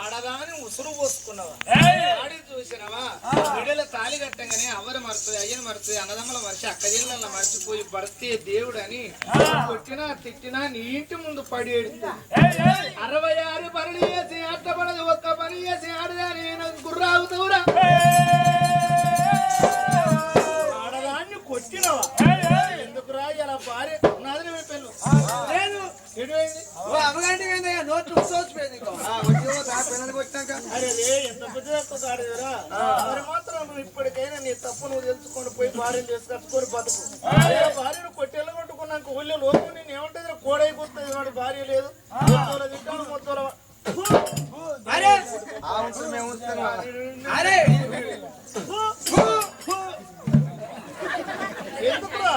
ఆడదాని ఉసురు పోసుకున్నావా ఆడి చూసినవా బిడ్డల తాళి కట్టంగానే అవ్వరు మరుతుంది అయ్యను మరుతుంది అన్నదమ్మల మరిచి అక్కజీళ్ళ మర్చిపోయి భర్తే దేవుడు అని కొట్టినా తిట్టినా నీ ఇంటి ముందు పడి ఏడుతుంది 66 పనులు చేసి అట్టపడదు ఒక్క పని చేసి ఆడదాని గుర్రావుతావురా ఆడదాన్ని కొట్టినవా ఎందుకు రా ఇలా భార్య నాదిని పెళ్ళు లేదు ఇప్పటికైనా నీ తప్పు నువ్వు తెలుసుకొని పోయి భార్యను చేసుకొచ్చుకొని బతుకు భార్యను కొట్టెళ్ళు కొట్టుకున్నాక ఊళ్ళో లోపు నేను ఏమంటుంది కోడైపోతుంది వాడు భార్య లేదు తింటాను మొత్తం ఎందుకురా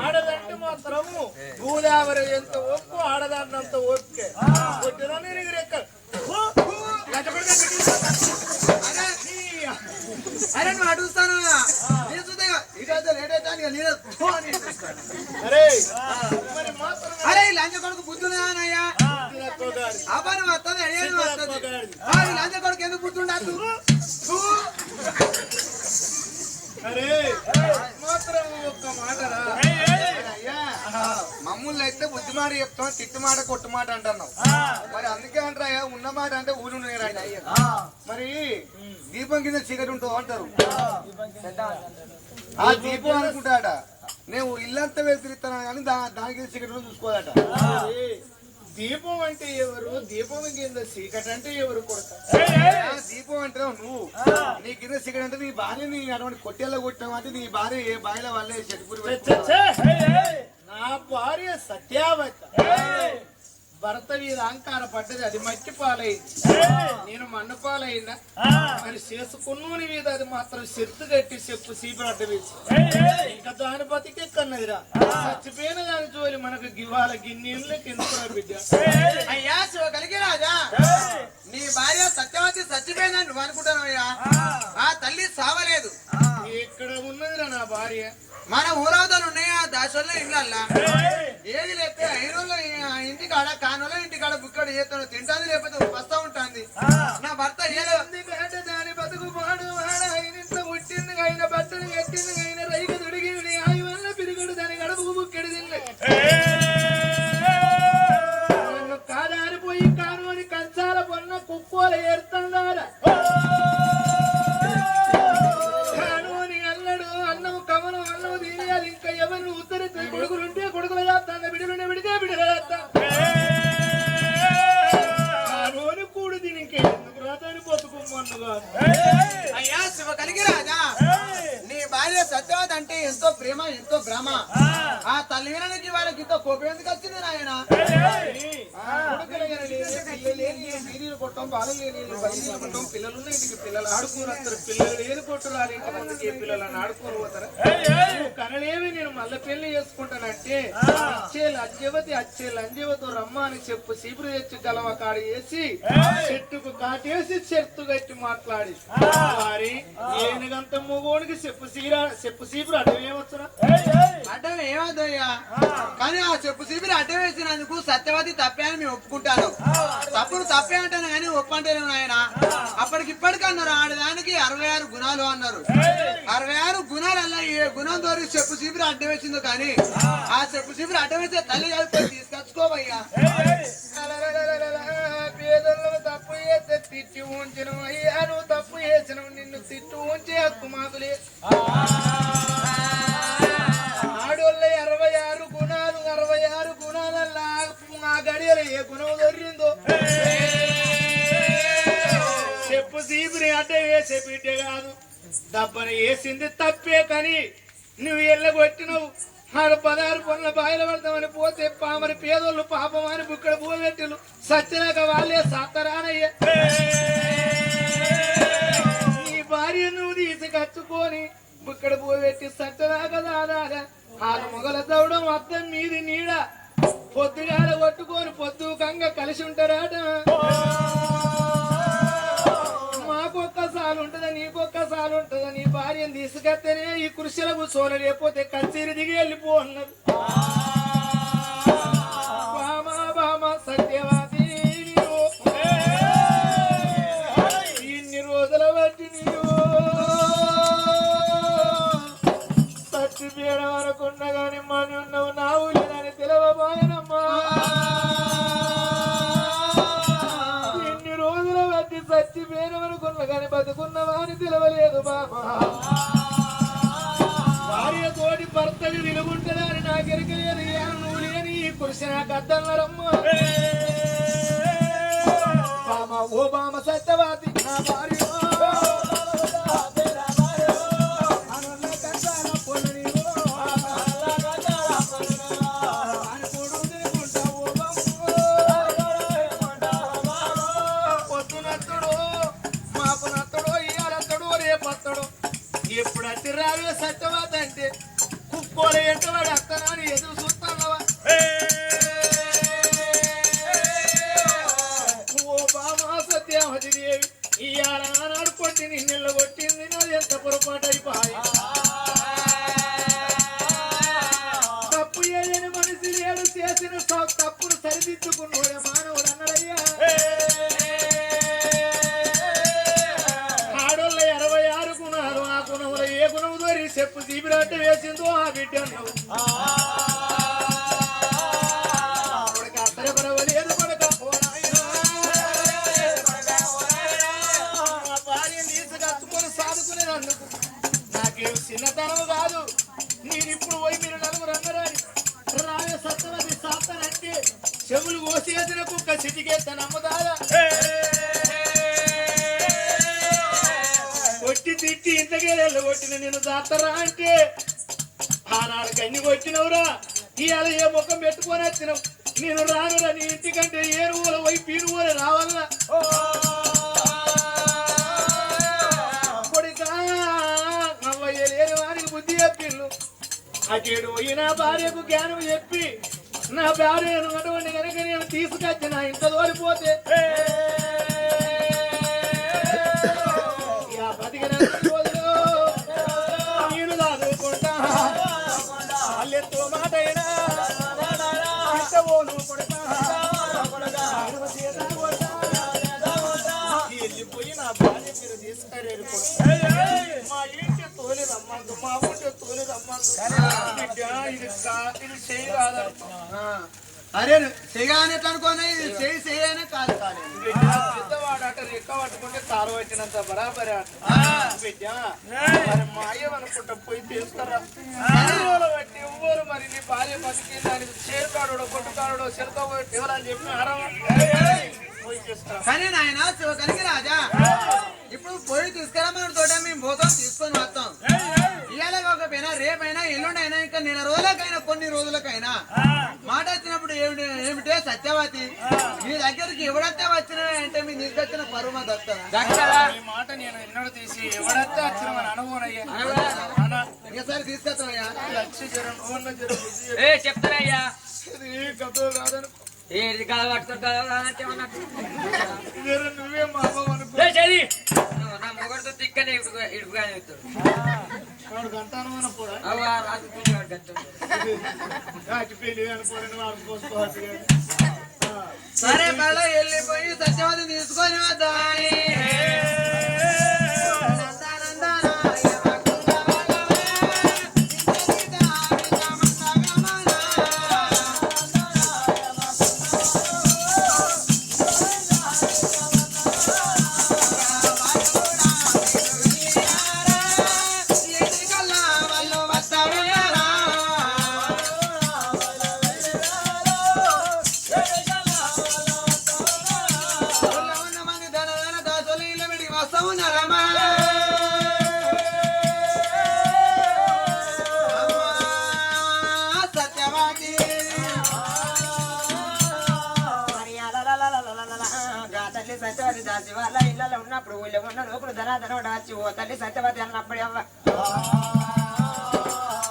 ఆడదంటే మాత్రము గోదావరి ఎంత ఓపు ఆడదాన్నంత ఓపికే కొట్టినా నేను రెక్క అరే నువ్వు అడుగుతాను అరే లంచ కొడుకు బుద్ధున్నాయా అబ్బాయి వస్తుంది అడిగేది వస్తుంది లంచ కొడుకు ఎందుకు బుద్ధుండదు అరే మాత్రం ఒక్క మాటరా మమ్మల్ని అయితే బుద్ధి మాట చెప్తాం తిట్టు మాట కొట్టు మాట అంటున్నావు మరి అందుకే అంటారా ఉన్న మాట అంటే ఊరు మరి దీపం కింద చీకటి ఉంటావు అంటారు ఆ దీపం అనుకుంటాడ నేను ఇల్లంతా వెళ్తిస్తాను కానీ దానికి చీకటి చూసుకోదట దీపం అంటే ఎవరు దీపం కింద చీకటి అంటే ఎవరు కొడతా దీపం అంటావు నువ్వు నీ కింద చీకటి అంటే నీ భార్య నీ అటువంటి కొట్టేళ్ళ కొట్టావు అంటే నీ భార్య ఏ బాయిల వల్లే చెట్టుకుని నా భార్య సత్యావత భర్త మీద అహంకార పడ్డది అది మట్టి పాలైంది నేను మన్ను పాలైనా మరి చేసుకున్నూని మీద అది మాత్రం చెట్టు కట్టి చెప్పు సీపరడ్డ వేసి ఇంకా దాని బతికే కన్నదిరా చచ్చిపోయిన దాని జోలి మనకు గివాల గిన్నెళ్ళ కింద బిడ్డ అయ్యా శివ కలిగి రాజా నీ భార్య సత్యవతి చచ్చిపోయిందని నువ్వు అనుకుంటానయ్యా ఆ తల్లి సావలేదు ఇక్కడ ఉన్నదిరా నా భార్య మన ఊరవతలు ఉన్నాయా దాసోళ్ళ ఇళ్ళల్లా ఏది లేకపోతే ఐరోళ్ళ ఇంటికాడ కానోళ్ళ ఇంటికాడ బుక్కడు చేస్తాను తింటాది లేకపోతే వస్తా ఉంటుంది నా భర్త ఏదంటే దాని బతుకు పాడు వాడ అయినంత పుట్టింది అయిన భర్తను కట్టింది అయిన రైలు దొడిగింది ఆయి వల్ల పిరుగుడు దాని గడపకు బుక్కడు తింది నన్ను కాదారిపోయి కాను అని కంచాల పొన్న కుక్కోల ఏడుతున్నారా ఇంకా ఎవరిని ఉత్తరిస్తే కొడుకులుంటే కొడుకులు చేస్తాను బిడ్డలుంటే బిడితే బిడ్డలు చేస్తాను కూడు దీని ఇంకెందుకు రాదని బతుకుమ్మన్నుగా అయ్యా శివ కలిగి రాజా నీ భార్య సత్యవతి అంటే ఎంతో ప్రేమ ఎంతో భ్రమ ఆ తల్లికి వాళ్ళకి ఇంతో కోపం ఎందుకు వచ్చింది నాయన కొట్టం బాలు లేని కొట్టం పిల్లలున్న ఇంటికి పిల్లలు ఆడుకుని వస్తారు పిల్లలు లేని కొట్టు రాలి ఇంతమందికి పిల్లలను ఆడుకొని పోతారా కనలేవి నేను మళ్ళీ పెళ్లి చేసుకుంటానంటే అచ్చే లంజవతో రమ్మ అని చెప్పు సీపురు తెచ్చి గలవ కాడి వేసి చెట్టుకు కాటేసి చెట్టు కట్టి మాట్లాడి వారి ఏనుగంత మొగోనికి చెప్పు సీపురు అడ్డం ఏమొచ్చురా అడ్డం ఏమవుతాయ్యా కానీ ఆ చెప్పు సీపురు అడ్డం వేసినందుకు సత్యవతి తప్పే అని మేము ఒప్పుకుంటాను తప్పును తప్పే అంటాను కానీ ఒప్పంటేనే ఆయన అప్పటికి ఇప్పటికన్నారు ఆడదానికి 66 గుణాలు అన్నారు 66 గుణాలల్లా ఏ గుణం ద్వారా చెప్పు సీపురు అడ్డం వేసిందో కానీ ఆ చెప్పు సీపురు అడ్డం వేసే తల్లి కలిపి తీసుకొచ్చుకోవయ్యా పేదలను తప్పు చేస్తే తిట్టి ఉంచను అయ్యా నువ్వు తప్పు చేసిన నిన్ను తిట్టు ఉంచే హక్కు మాకులే ఆడోళ్ళ 66 గుణాలు 66 గుణాలల్లా ఆ గడియలు ఏ గుణం దొరిందో చెప్పు సీపుని అడ్డ వేసే బిడ్డ కాదు దబ్బన వేసింది తప్పే కానీ నువ్వు ఎల్లగొట్టినవు 16 పనుల బాయిల పడతామని పోతే పామరి పేదోళ్ళు పాపమని బుక్కడ పూలెట్టులు సచ్చినాక వాళ్ళే సత్తరానయ్య నీ భార్య నువ్వు తీసుకచ్చుకొని బుక్కడ పూలెట్టి సత్తరాక దాదాగా వాళ్ళ మొగల దౌడం అర్థం మీది నీడ పొద్దుగాల కొట్టుకొని పొద్దుకంగా కలిసి ఉంటారాట మాకొక్కసారి ఉంటదా నీకొక్కసారి ఉంటదా నీ భార్యను తీసుకెత్తేనే ఈ కృషిలకు సోన లేకపోతే కచేరి దిగి వెళ్ళిపో అన్నారు బామా సత్యవాది తెలవలేదు బాబా భార్య తోటి భర్తకి విలుగుంటుందని నాకెరకలేదు నువ్వు లేని ఈ పురుష నాకు అద్దన్నారమ్మ బామ ఓ బామ సత్యవాతి నా భార్య ఎప్పుడు అతి రావే సత్యవాత అంటే కుక్కోల ఎంటవాడు అత్తనాని ఎదురు చూస్తానవా ఓ బామా సత్యావతి దేవి ఇవాళ ఆనాడు కొట్టి నిన్నెల్ల కొట్టింది నాది ఎంత పొరపాటు అయిపోయి తప్పు ఏదైనా మనిషి లేడు చేసిన తప్పును సరిదిద్దుకున్నాడే మానవుడు అన్నాడయ్యా ఏ గుణము దోరి చెప్పు తీపిరాట వేసిందో ఆ బిడ్డ అన్నావు అత్తరపడవలేదు కొడక భార్య నీసు కట్టుకొని సాదుకునేదందుకు నాకేం చిన్నతనం కాదు నేను ఇప్పుడు పోయి మీరు నలుగురు అన్నరాని రాయ సత్తవది సాత్తనంటే చెవులు కోసేసిన కుక్క చిటికేస్తా నమ్మదాదా కొట్టి తిట్టి ఇంతకేళ్ళు కొట్టిన నేను జాతరా అంటే ఆనాడు కన్ని కొట్టినవురా ఇవాళ ఏ ముఖం పెట్టుకొని వచ్చినావు నేను రానురా నీ ఇంటికంటే ఏనుగుల పోయి పీనుగోల రావాలా కొడుకా నవ్వయ్య లేని వానికి బుద్ధి చెప్పిండు అటేడు పోయి నా భార్యకు జ్ఞానం చెప్పి నా భార్యను అటువంటి కనుక నేను తీసుకొచ్చి నా ఇంత తోలిపోతే నేను దాదుకుంటా అల్లెత్తో మాట అయినా వెళ్ళిపోయి నా భార్య మీరు తీసుకెళ్ళారు మా ఇంటి తోలి రమ్మందు మా ఊటి తోలి రమ్మందు ఇది చేయి కాదనుకో అరే చెయ్యాలి అనుకోని చేయి చేయనే కాదు పెద్దవాడట రెక్క పట్టుకుంటే తారు వచ్చినంత బరాబరి బిడ్డ మరి మా అయ్య అనుకుంటా పోయి తీసుకురా బట్టి ఎవ్వరు మరి నీ భార్య బతికి దానికి చేరుకాడు కొట్టుకాడు చెరుక ఎవరని చెప్పి పోయి తీసుకురా కానీ నాయన శివకరికి రాజా ఇప్పుడు పోయి తీసుకురామని తోట మేము పోతాం తీసుకొని వస్తాం ఇవాళ కాకపోయినా రేపైనా ఎల్లుండైనా ఇంకా నెల రోజులకైనా కొన్ని రోజులకైనా మాట వచ్చినప్పుడు ఏమిటే సత్యవతి మీ దగ్గరికి ఎవడంతా వచ్చినా అంటే మీ తీసుకొచ్చిన పరుమ దక్కదా ఈ మాట నేను ఎన్నడూ తీసి ఎవడంతా వచ్చిన మన అనుభవనయ్యా ఇంకసారి తీసుకొస్తామయ్యా లక్ష జరం చెప్తానయ్యా గబ్బు కాదనుకో ఏది కాదు పట్టుకుంటా నువ్వే మా అమ్మ అనుకో నా మొగడితో తిక్కనే ఇడుపుగానే అవుతాడు వాడు గంటాను అనుకోరా పెళ్లి అనుకోరని వాడు పోసుకోవచ్చు సరే మళ్ళీ వెళ్ళిపోయి సత్యవతి తీసుకొని వద్దా సత్యవతి దాసి వాళ్ళ ఇళ్ళలో ఉన్నప్పుడు ఊళ్ళో ఉన్న లోకులు ధనాధనం దాచి ఓ తల్లి సత్యవతి అన్నప్పుడు అవ్వ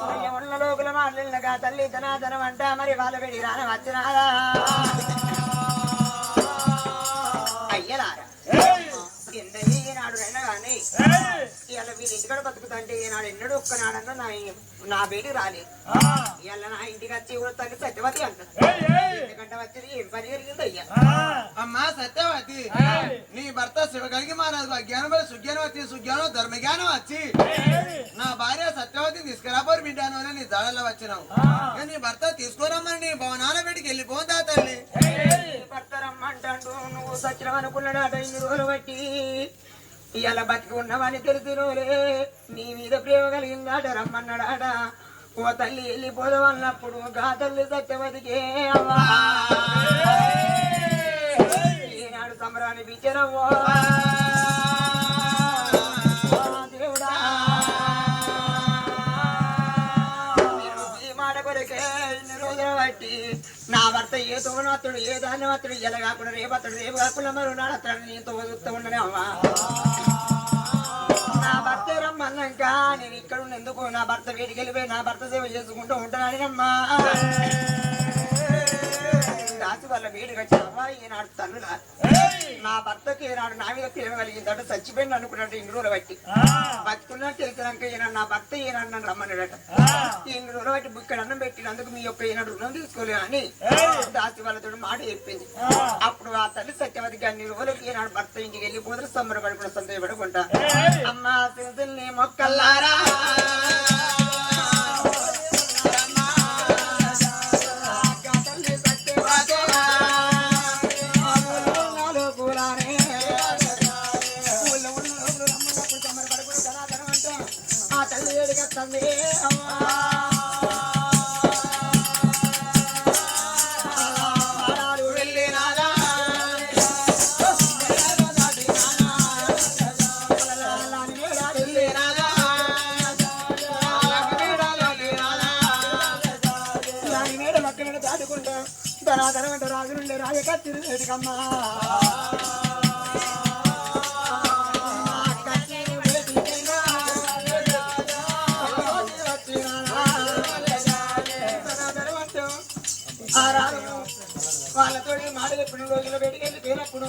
ఊళ్ళో ఉన్న లోకుల మాటలుగా తల్లి ధనాధనం అంట మరి వాళ్ళ వెడి రాన వచ్చినారా అయ్యలారా కింద ఈనాడు అయినా కానీ ఇవాళ వీళ్ళ ఇంటికాడ బతుకుతుంటే ఈనాడు ఎన్నడూ ఒక్కనాడన్నా నా బేటి రాలేదు ఇవాళ నా ఇంటికి వచ్చి కూడా తల్లి సత్యవతి అంటారు ఎందుకంటే వచ్చి ఏం పని జరిగింది అయ్యా అమ్మా సత్యవతి నీ భర్త శివగలిగి మానదు అజ్ఞానం వల్ల సుజ్ఞానం వచ్చి సుజ్ఞానం ధర్మజ్ఞానం వచ్చి నా భార్య సత్యవతి తీసుకురాపోరు బిడ్డాను అని నీ దాడల్లో వచ్చినావు నీ భర్త తీసుకురమ్మని నీ భవనాల పెడికి వెళ్ళిపోతా తల్లి భర్త రమ్మంటాడు నువ్వు సత్యం అనుకున్నాడు అట ఇన్ని రోజులు బట్టి ఇలా బతికి ఉన్నవని తెలిసినోలే నీ మీద ప్రేమ కలిగిందాట రమ్మన్నాడాట ఓ తల్లి వెళ్ళిపోదాం అన్నప్పుడు గా తల్లి సత్యవతికే అవ్వా ఈనాడు సంబరాన్ని పిచ్చరవ్వో దేవుడా నేను ఈ మాట కొరకే ఇన్ని రోజులు బట్టి నా భర్త ఏ తోనత్తుడు ఏ దాన్ని అతడు ఎలా కాకుండా రేపు కాకుండా మరునాడు అతడు నీతో వదులుతూ ఉండనే అవ్వా నా భర్త రమ్మన్నాక నేను ఇక్కడ ఉన్నందుకు నా భర్త వేడికి వెళ్ళిపోయి నా భర్త సేవ చేసుకుంటూ ఉంటానని అమ్మా రాసి వాళ్ళ వేడికి వచ్చావా ఈనాడు తల్లులా నా భర్తకి ఈనాడు నా మీద ప్రేమ కలిగిందట చచ్చిపోయింది అనుకున్నట్టు ఇన్ని రోజులు బట్టి బతుకున్నట్టు తెలిసినాక ఈనాడు నా భర్త ఈనాడు నన్ను రమ్మన్నాడట ఇన్ని రోజులు బట్టి ఇక్కడ అన్నం పెట్టినందుకు మీ యొక్క ఈనాడు రుణం తీసుకోలే అని దాసి వాళ్ళతో మాట చెప్పింది అప్పుడు ఆ తల్లి సత్యవతికి అన్ని రోజులకి ఈనాడు భర్త ఇంటికి వెళ్ళిపోతే సంబరపడి కూడా సందేహపడుకుంటా అమ్మా సింధుల్ని మొక్కల్లారా రాజులుండే రాజకత్తిరు వేడికమ్మా వాళ్ళతో మాట చెప్పిన రోజుల వేడికి వెళ్ళిపోయినప్పుడు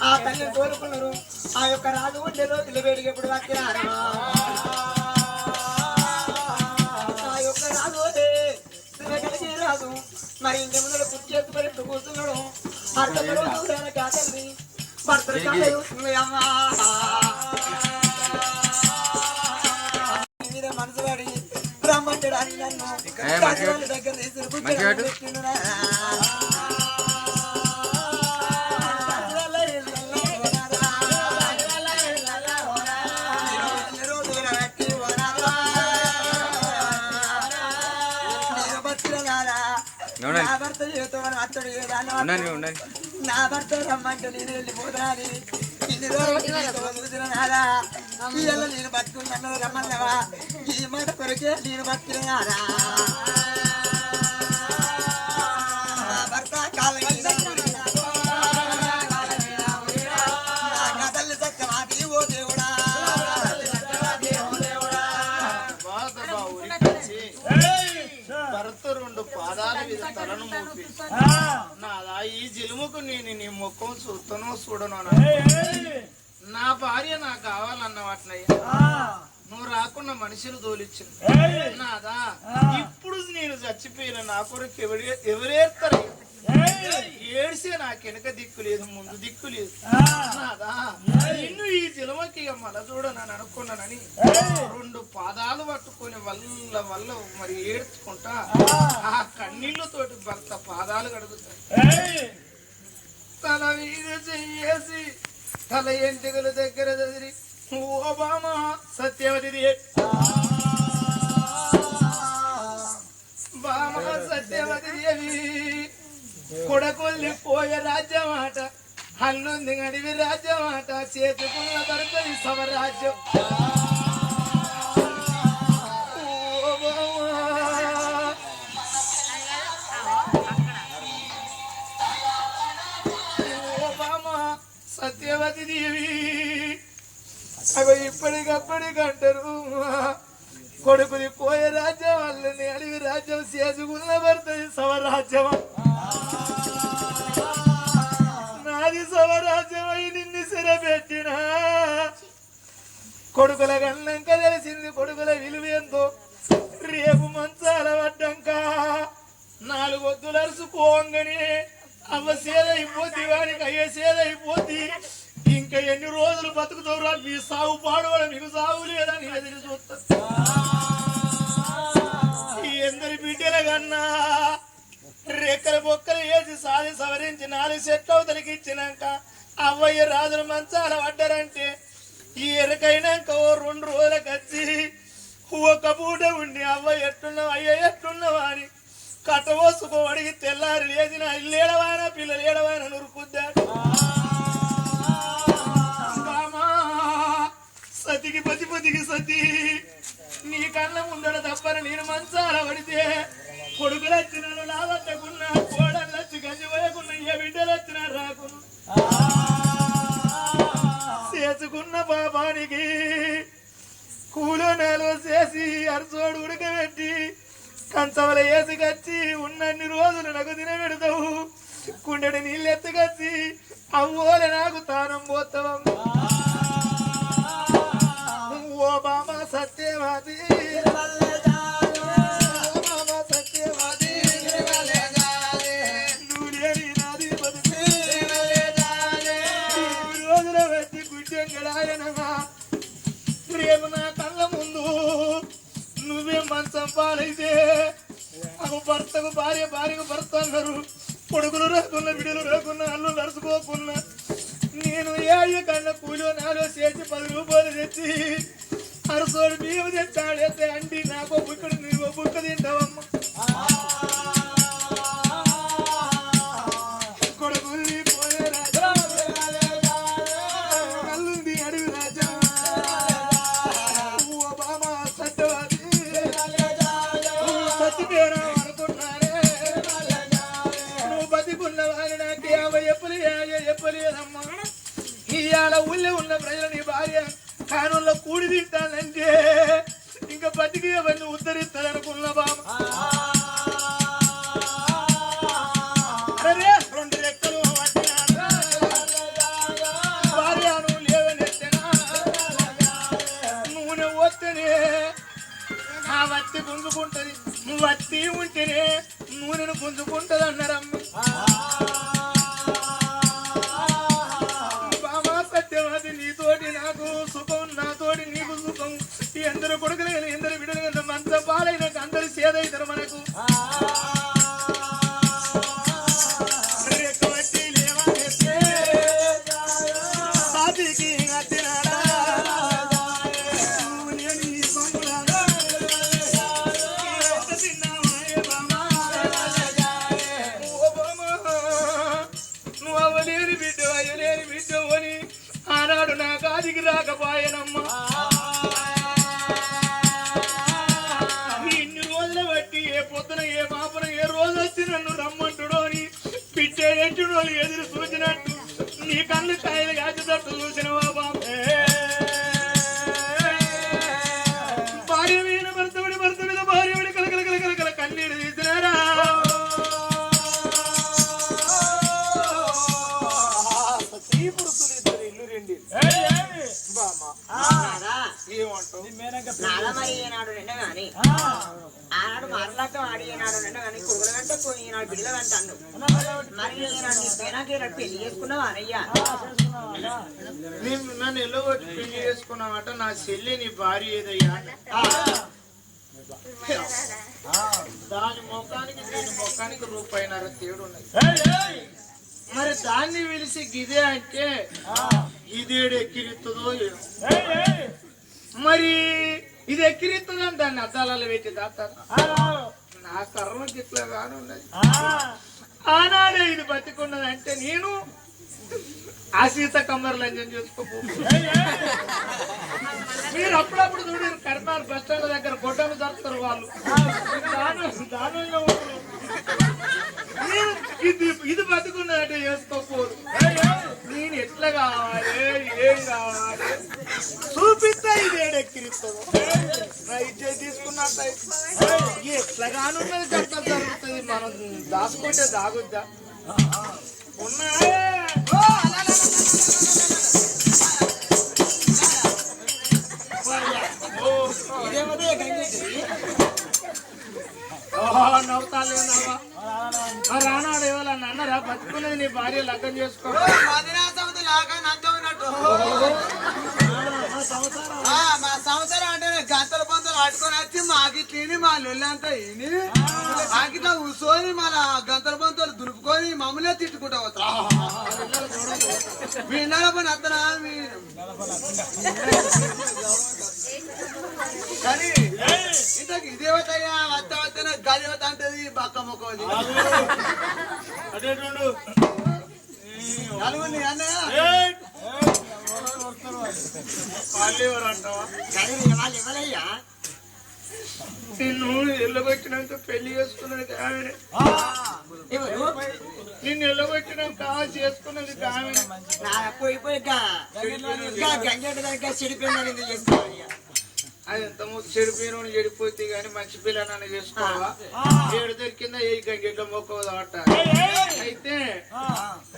ఆ తల్లిని కోరుకున్నారు ఆ యొక్క రాజు ఉండే రోజుల వేడికి ఎప్పుడు వచ్చినారా ఆ యొక్క రాజు కలిసి రాదు మరి ఇంటి ముందు కుర్చీ ఎత్తుకొని ఎప్పుడు కూర్చున్నాడు భర్త కాకల్ని భర్త అమ్మా మీద మనసు పడి రమ్మంటాడు అని నన్ను దగ్గర తీసుకుని నా భర్త చేస్తామని అతడు నా భర్త రమ్మంటే నేను వెళ్ళిపోతాని ఇన్ని రోజులు నాదా ఇవాళ నేను బతుకున్నాను రమ్మన్నవా ఈ మాట కొరకే నేను బతుకున్నారా నా భర్త కాలం తల్లి సత్యమాది ఓ దేవుడా భర్త రెండు పాదాల మీద తలను మోపి నాదా ఈ జిలుముకు నేను నీ ముఖం చూస్తానో చూడను నా భార్య నాకు కావాలన్న వాటినయ్యా నువ్వు రాకుండా మనుషులు తోలిచ్చింది నాదా ఇప్పుడు నేను చచ్చిపోయిన నా కొరకు ఎవరేస్తారు ఏడ్సే నాకు వెనక దిక్కు లేదు ముందు దిక్కు లేదు నాదా నిన్ను ఈ జలమకి మల చూడనని అనుకున్నానని రెండు పాదాలు పట్టుకొని వల్ల వల్ల మరి ఏడ్చుకుంటా ఆ కన్నీళ్లతోటి భర్త పాదాలు కడుగుతాయి తల మీద చెయ్యేసి తల ఎంటికల దగ్గర చదిరి ఓ బామ సత్యవతి బామ సత్యవతి దేవి కొడకొల్లి పోయే రాజ్యమాట హల్లుంది గడివి రాజ్యమాట చేతుకున్న దొరకది సమరాజ్యం సత్యవతి దేవి అవి ఇప్పటికప్పటికంటారు కొడుకుని పోయే రాజ్యం వాళ్ళని అడివి రాజ్యం చేసుకున్న పడుతుంది సమరాజ్యం నాది సమరాజ్యం అయి నిన్ను సిరబెట్టిన కొడుకుల గన్నాక తెలిసింది కొడుకుల విలువ ఎంతో రేపు మంచాల పడ్డాక 4 వద్దులు అరుసుకోంగని అవ్వ సేదైపోద్ది వానికి అయ్యే సేదైపోద్ది ఇంకా ఎన్ని రోజులు బతుకుతావురా మీ సాగు పాడవాడ మీకు సాగు లేదని ఎదురు చూస్తా ఎందరి బిడ్డల కన్నా రెక్కల బొక్కలు వేసి సాది సవరించి 4 సెట్లు అవతలికి ఇచ్చినాక అవ్వయ్య రాజులు మంచాల పడ్డారంటే ఈ ఎరకైనాక ఓ 2 రోజులకు వచ్చి ఒక పూట ఉండి అవ్వ ఎట్టున్నావు అయ్య ఎట్టున్నావా అని కట్టవోసుకో అడిగి తెల్లారి లేచిన ఇల్లేడవాయన పిల్లలు ఏడవాయన నురుకుద్దాడు. సతికి పతిపతికి సతి నీ కళ్ళ ముందడ తప్పని నేను మంచాల పడితే కొడుకులు వచ్చినాడు నా వద్దకున్నా కోడలు వచ్చి గంజి పోయకున్నా ఏ బిడ్డలు వచ్చినాడు రాకున్నా చేసుకున్న పాపానికి కూలో నేలో చేసి అరసోడు ఉడకబెట్టి కంచవల వేసుకొచ్చి ఉన్నన్ని రోజులు నాకు తినబెడతావు కుండెడి నీళ్ళు ఎత్తుకొచ్చి అవ్వోలే నాకు తానం పోతావు ఓ బామ సత్యవాది సత్యవాది నువ్వు లేని నాది బతుకు రోజుల వచ్చి గుడ్డెంగడాయనమా రేపు నా కళ్ళ ముందు నువ్వే మంచం పాలైతే భర్తకు భార్య భార్యకు భర్త అన్నారు కొడుకులు రాకున్నా బిడ్డలు రాకున్నా అల్లు నడుచుకోకున్నా నేను ఏ అయ్య కన్నా కూలో నాలో చేసి 10 రూపాయలు తెచ్చి అరసోడు బియ్యం తెచ్చాడైతే అండి నాకు బుక్కడు నువ్వు బుక్క తింటావమ్మ కొడుకుల్ని పోలే రాజా కల్లుంది అడుగు రాజా ఓ బామ సత్యవాది సత్యపేరా అనుకున్నారే నువ్వు బతికున్న వారి నాకు 50 చెప్పలేదమ్మా ఇవాళ ఊళ్ళో ఉన్న ప్రజలు నీ భార్య కానుల్లో కూడి తింటానంటే ఇంకా బతికి అవన్నీ ఉద్ధరిస్తారనుకున్న బామ అరే 2 రెక్కలు భార్యను లేవనెత్తనా నూనె వస్తేనే ఆ వత్తి గుంజుకుంటది నువ్వు వత్తి ఉంటేనే నూనెను గుంజుకుంటది అన్నారమ్మ సత్యవాది నీతోటి నాకు సుఖం నాతోటి నీకు సుఖం ఎందరు కొడుకులు ఎందరు విడుదల మంత పాలైనాక అందరు సేదైతారు మనకు నువ్వు అవ్వలేని బిడ్డ అయ్యలేని బిడ్డ అని ఆనాడు నా కాదికి రాకపోయానమ్మా ఇన్ని రోజుల బట్టి ఏ పొద్దున ఏ మాపన ఏ రోజు వచ్చి నన్ను రమ్మంటుడో అని పిచ్చేటట్టుడో ఎదురు చూసినట్టు నీ కళ్ళు కాయలు కాచేటట్టు చూసినవా బాబు భార్య మీద భర్త మీద భార్య కలకల కన్నీరు తీసినారా ఆనాడు మరలాటం ఆడినాడు కానీ కొడుకుల వెంట ఈనాడు బిడ్డల వెంట అన్ను మరి ఈనాడు పెళ్లి చేసుకున్నావు అనయ్యా నన్ను ఎల్లగొట్టి పెళ్లి చేసుకున్నావట నా చెల్లి నీ భార్య ఏదయ్యా దాని ముఖానికి దీని ముఖానికి రూపాయిన్నర తేడు ఉన్నది మరి దాన్ని పిలిచి గిదే అంటే ఇదేడు ఎక్కిరిస్తుందో మరి ఇది ఎక్కిరిస్తుందని దాన్ని అద్దాలలో పెట్టి దాతారు నా కర్మకి ఇట్లా కానున్నది ఆనాడే ఇది బతికున్నది అంటే నేను ఆ సీత కమ్మర్ లంజన్ చేసుకోపో మీరు అప్పుడప్పుడు చూడారు కర్మార్ బస్ స్టాండ్ దగ్గర గొడ్డలు జరుపుతారు వాళ్ళు దానంగా ఉంటారు ఇది బతుకున్నదంటే చేసుకోపోదు నేను ఎట్లా కావాలి ఏం కావాలి చూపిస్తా ఇది ఏడెక్కిరిస్తుందో ఇచ్చేది తీసుకున్నట్టు ఎట్లా కానున్నది చట్టం జరుగుతుంది మనం దాచుకుంటే దాగుద్దా ఉన్నాయే నవ్వుతాలేనావా రానాడు ఎవరన్నా అన్నారా బతుకున్నది నీ భార్య లగ్గం చేసుకో మా సంవత్సరం అంటే గంటల పంతలు ఆడుకొని వచ్చి మాకి తిని మా లొల్లంతా ఇని ఆకిట్లా కూర్చొని మన గంటల పంతలు దులుపుకొని మమ్మల్నే తిట్టుకుంటా పోతాం మీ నలపని అత్తనా మీరు కానీ ఇంతకు ఇదేవతయ్యా వద్ద వద్దన గదివత అంటది బక్క మొక్కది నలుగురిని అన్నయ్య వాళ్ళు ఎవరయ్యా నిన్ను ఎల్లబెట్టినాక పెళ్లి చేసుకున్నది కామె ఎవరు నిన్ను ఎల్లబెట్టినాక చేసుకున్నది కామె నా పోయిపోయి గంగెట్టు దగ్గర చెడిపోయిందని ఎందుకు చేసుకోవాలి అది ఎంత చెడిపోయిన చెడిపోతే గాని మంచి పిల్లనని చేసుకోవాలా ఏడు దొరికిందా ఏ గంగెట్లో మొక్కవదట అయితే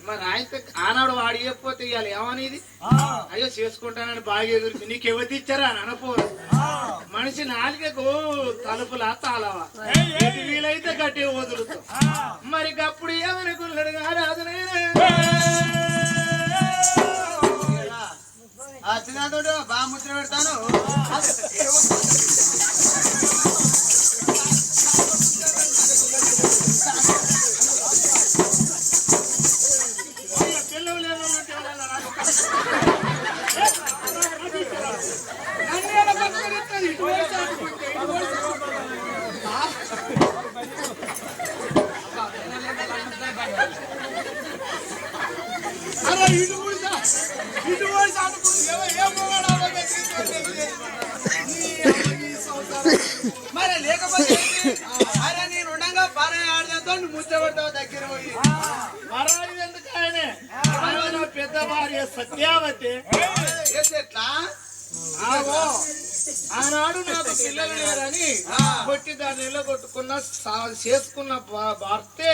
మరి ఆయన ఆనాడు వాడు ఇవ్వకపోతే ఇవాళ ఏమనేది అయ్యో చేసుకుంటానని బాగా ఎదురు నీకు ఎవరు ఇచ్చారా అని అనపోరు మనిషి నాలుగకు తలుపులా తాళవా వీలైతే గట్టి వదులుతాం మరి అప్పుడు ఏమనుకున్నాడు రాజనైనా చిన్నతోడు బాగా ముద్ర పెడతాను మరి లేకపోతే అరే నేను ఉండగా పారే ఆడదంతో ముచ్చబడ్డావు దగ్గర పోయి ఎందుకు ఆయనే నా పెద్ద భార్య సత్యావతి ఎట్లా ఆనాడు నాకు పిల్లలు లేరని కొట్టి దాన్ని నిలగొట్టుకున్న చేసుకున్న భర్తే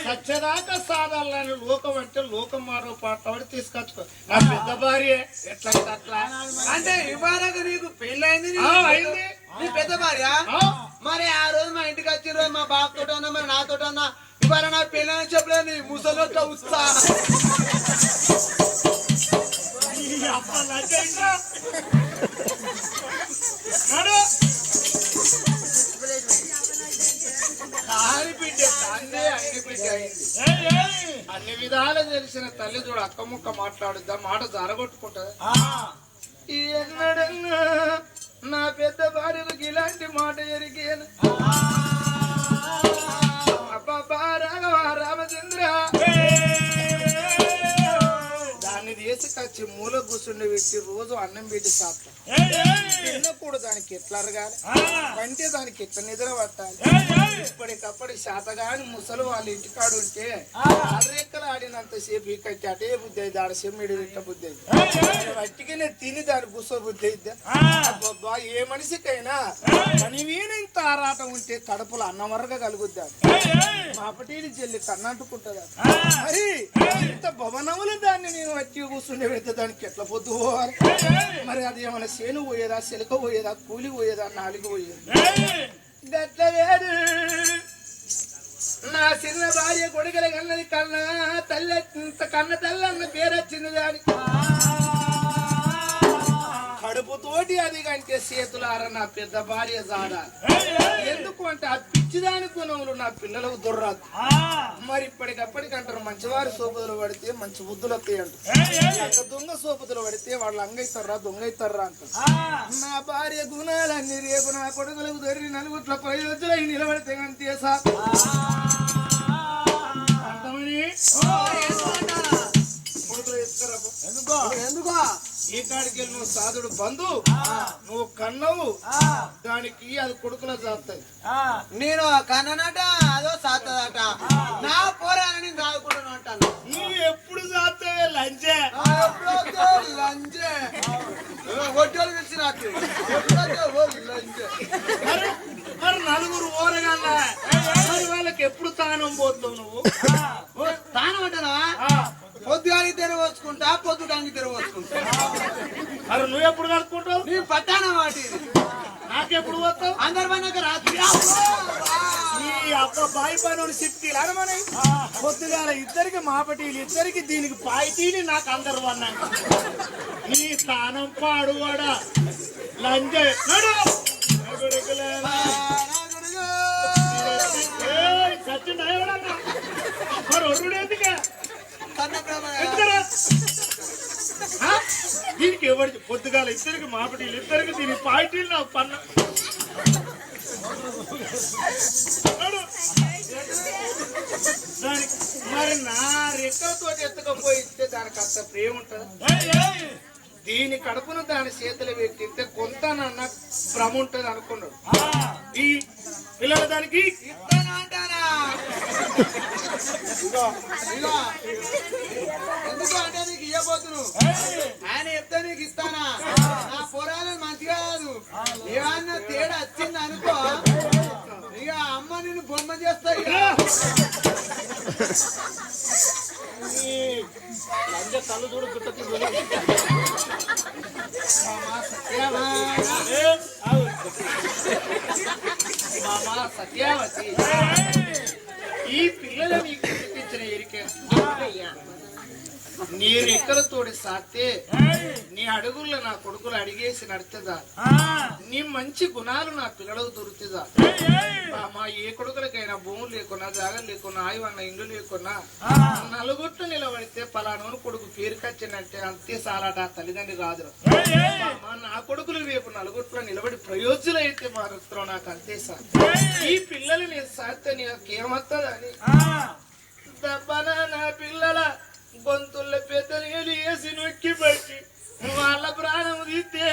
సత్యదాకా సాధారణ లోకం అంటే లోకం మారో పాటవాడి తీసుకొచ్చుకో నా పెద్ద భార్య ఎట్లా అట్లా అంటే ఇవాళ నీకు పెళ్ళైంది అయింది నీ పెద్ద భార్య మరి ఆ రోజు మా ఇంటికి వచ్చిన రోజు మా బాబుతో అన్నా మరి నాతో అన్నా ఇవాళ నా పెళ్ళని చెప్పలేదు నీ ముసలితో ఉత్సా అన్ని విధాలు తెలిసిన తల్లి చూడు అక్క ముక్క మాట్లాడుద్దా మాట జరగొట్టుకుంటది ఎన్నడన్నా నా పెద్ద భార్యలకు ఇలాంటి మాట ఎరిగేను అబ్బా రాఘవ రామచంద్ర దాన్ని తీసుకొచ్చి మూల కూర్చుండి పెట్టి రోజు అన్నం పెట్టి సాత్తా తిన్నప్పుడు దానికి ఎట్లా అరగాలి అంటే దానికి ఎట్లా నిద్ర పట్టాలి ఇప్పటికప్పుడు శాతగాని ముసలు వాళ్ళ ఇంటికాడు ఉంటే అర్రెక్కలు ఆడినంత సేపు ఇక్కడికి అటే బుద్ధి అయితే ఆడ సెమ్మిడి ఇట్ట బుద్ధి అయితే వట్టికి నేను తిని దాని గుస బుద్ధి అయితే అబ్బా ఏ మనిషికైనా కనివీన ఇంత ఆరాటం ఉంటే కడుపులో అన్నమరగా కలుగుద్దాం మాపటీని చెల్లి కన్నంటుకుంటుందా మరి ఇంత భవనములు దాన్ని నేను వచ్చి కూర్చుండే పెడితే దానికి ఎట్లా పొద్దు పోవాలి మరి అది ఏమైనా సేను పోయేదా సిలక పోయేదా కూలి పోయేదా నాలుగు పోయేది గట్ల వేడు నా చిన్న భార్య కొడుకుల కన్నది కన్న తల్లి కన్న తల్లి అన్న పేరు వచ్చింది దానికి కడుపుతోటి అది కంటే చేతులార నా పెద్ద భార్య జాడాలి ఎందుకు అంటే ఆ పిచ్చిదాని గుణములు నా పిల్లలకు దొర్రాదు మరి ఇప్పటికప్పటికంటారు మంచివారి సోపుదులు పడితే మంచి బుద్ధులు వస్తాయి అంటారు దొంగ సోపుదులు పడితే వాళ్ళు అంగైతారా దొంగ అవుతారా అంటారు నా భార్య గుణాలన్నీ రేపు నా కొడుకులకు దొరికి నలుగుట్ల 10 రోజులు అవి నిలబడితే అంతే సార్ అంతమని కొడుకులు ఇస్తారా ఎందుకో ఈ కాడికి వెళ్ళి నువ్వు సాధుడు బంధు నువ్వు కన్నవు దానికి అది కొడుకులో చేస్తాయి నేను కన్ననట అదో సాత్తదట నా పోరాని నేను సాదుకుంటున్నా అంటాను నువ్వు ఎప్పుడు చేస్తావే లంచే లంచే ఒడ్డోలు పిలిచినట్టు లంచే మరి నలుగురు ఓరగల్లా మరి వాళ్ళకి ఎప్పుడు తానం పోతావు నువ్వు తానం అంటానా పొద్దుగానికి తెరవచ్చుకుంటా పొద్దుగానికి తెరవచ్చుకుంటా మరి నువ్వు ఎప్పుడు కడుక్కుంటావు నీ పట్టాన వాటి నాకెప్పుడు పోతావు అందరి పైన రాత్రి ఈ అబ్బ బాయి పని సిప్టీలు అనమని పొద్దుగాల ఇద్దరికి మాపటీలు ఇద్దరికి దీనికి పాయితీని నాకు అందరు అన్నాక నీ స్థానం పాడువాడా లంజే సచిన్ మరి ఒరుడేందుక దీనికి ఎవరికి పొద్దుగాల ఇద్దరికి మాపటీలు ఇద్దరికి దీని పార్టీలు నాకు పన్న దానికి మరి నా రెక్కలతో ఎత్తుకపోయి ఇస్తే దానికి అంత ప్రేమ ఉంటుంది. దీని కడుపును దాని చేతులు పెట్టిస్తే కొంత నాన్న భ్రమ ఉంటుంది అనుకున్నాడు. ఈ పిల్లల దానికి ఇస్తానా అంటారా? ఎందుకు అంటే నీకు ఇవ్వబోతును ఆయన చెప్తే నీకు ఇస్తానా? నా పొరాలు మంచిగా కాదు, ఏమన్నా తేడా వచ్చింది అనుకో ఇక అమ్మ నిన్ను బొమ్మ చేస్తా. కళ్ళు చూడు గుట్టకి సత్యావతి ఈ పిల్లలు నీకు ఇచ్చిన ఎరికే నీ రెక్కలతోడి సాతే నీ అడుగుల్లో నా కొడుకులు అడిగేసి నడుతుందా? నీ మంచి గుణాలు నా పిల్లలకు దొరుకుతుందా? మా ఏ కొడుకులకైనా భూములు లేకున్నా జాగలు లేకున్నా ఆయువన్న ఇండ్లు లేకున్నా నలుగుట్లు నిలబడితే పలానోని కొడుకు పేరుకొచ్చిందంటే అంతే సాలాట తల్లిదండ్రి రాదు. నా కొడుకులు రేపు నలుగుట్లో నిలబడి ప్రయోజనం అయితే మారుస్తున్నావు నాకు అంతే సార్. ఈ పిల్లలు నేను సాస్తే నీకేమత్తదని దబ్బనా నా పిల్లల గొంతుల్లో పెద్దలు వేసి నొక్కి పెట్టి వాళ్ళ ప్రాణం తీస్తే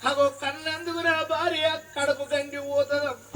అగో కన్నందుకు నా భార్య కడుపు గండి పోతుందమ్మా.